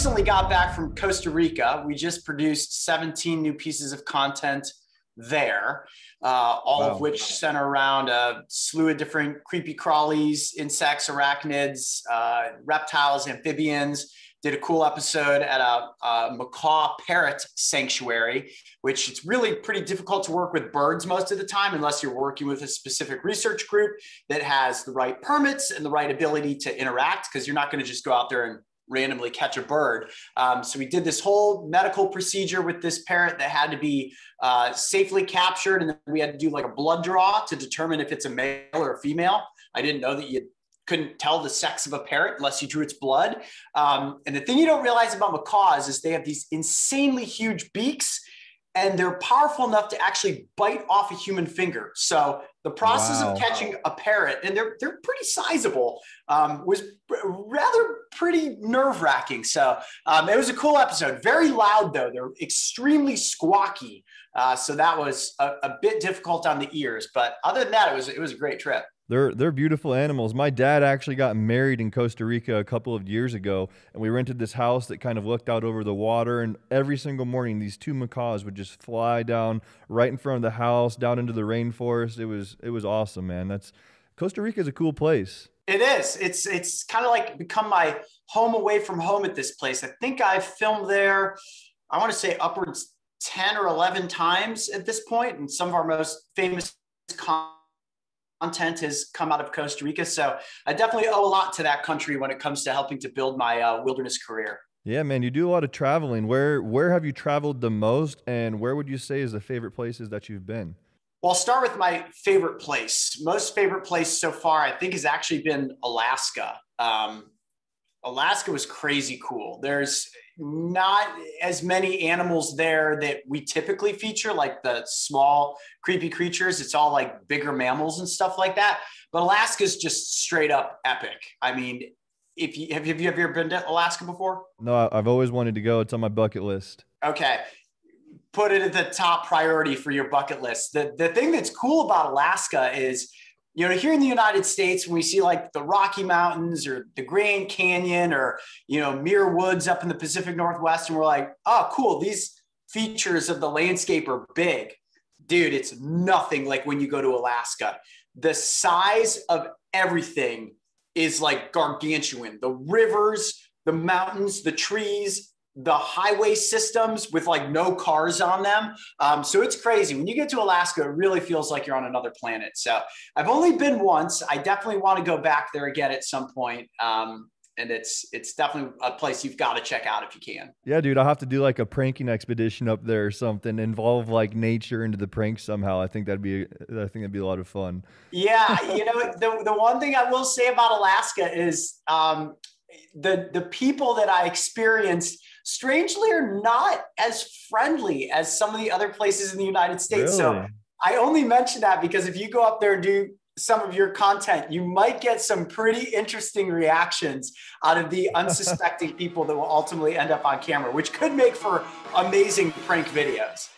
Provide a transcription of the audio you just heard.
recently got back from Costa Rica. We just produced 17 new pieces of content there, all of which center around a slew of different creepy crawlies, insects, arachnids, reptiles, amphibians. Did a cool episode at a macaw parrot sanctuary, which it's really pretty difficult to work with birds most of the time unless you're working with a specific research group that has the right permits and the right ability to interact, because you're not going to just go out there and randomly catch a bird. So we did this whole medical procedure with this parrot that had to be safely captured. And then we had to do like a blood draw to determine if it's a male or a female. I didn't know that you couldn't tell the sex of a parrot unless you drew its blood. And the thing you don't realize about macaws is they have these insanely huge beaks, and they're powerful enough to actually bite off a human finger. So the process of catching a parrot, and they're pretty sizable, was rather pretty nerve-wracking. So it was a cool episode. Very loud though. They're extremely squawky. So that was a bit difficult on the ears, but other than that, it was a great trip. They're beautiful animals. My dad actually got married in Costa Rica a couple of years ago, and we rented this house that kind of looked out over the water, and every single morning these two macaws would just fly down right in front of the house, down into the rainforest. It was awesome, man. Costa Rica is a cool place. It is. It's kind of like become my home away from home at this place. I think I've filmed there, I want to say upwards 10 or 11 times at this point, and some of our most famous content has come out of Costa Rica. So I definitely owe a lot to that country when it comes to helping to build my wilderness career. Yeah, man, you do a lot of traveling. Where have you traveled the most, and where would you say is the favorite places that you've been? Well, I'll start with my favorite place. Most favorite place so far, I think, has actually been Alaska. Alaska was crazy cool. There's not as many animals there that we typically feature, like the small creepy creatures. It's all like bigger mammals and stuff like that. But Alaska's just straight up epic. I mean, have you ever been to Alaska before? No, I've always wanted to go. It's on my bucket list. Okay. Put it at the top priority for your bucket list. The thing that's cool about Alaska is, here in the United States, when we see like the Rocky Mountains or the Grand Canyon or, Muir Woods up in the Pacific Northwest, and we're like, oh, cool, these features of the landscape are big. Dude, it's nothing like when you go to Alaska. The size of everything is like gargantuan. The rivers, the mountains, the trees, the highway systems with like no cars on them. So it's crazy. When you get to Alaska, it really feels like you're on another planet. So I've only been once. I definitely want to go back there again at some point. And it's definitely a place you've got to check out if you can. Yeah, dude, I'll have to do like a pranking expedition up there or something, involve like nature into the prank somehow. I think that'd be a lot of fun. Yeah. The one thing I will say about Alaska is the people that I experienced strangely are not as friendly as some of the other places in the United States. Really? So I only mention that because if you go up there and do some of your content, you might get some pretty interesting reactions out of the unsuspecting people that will ultimately end up on camera, which could make for amazing prank videos.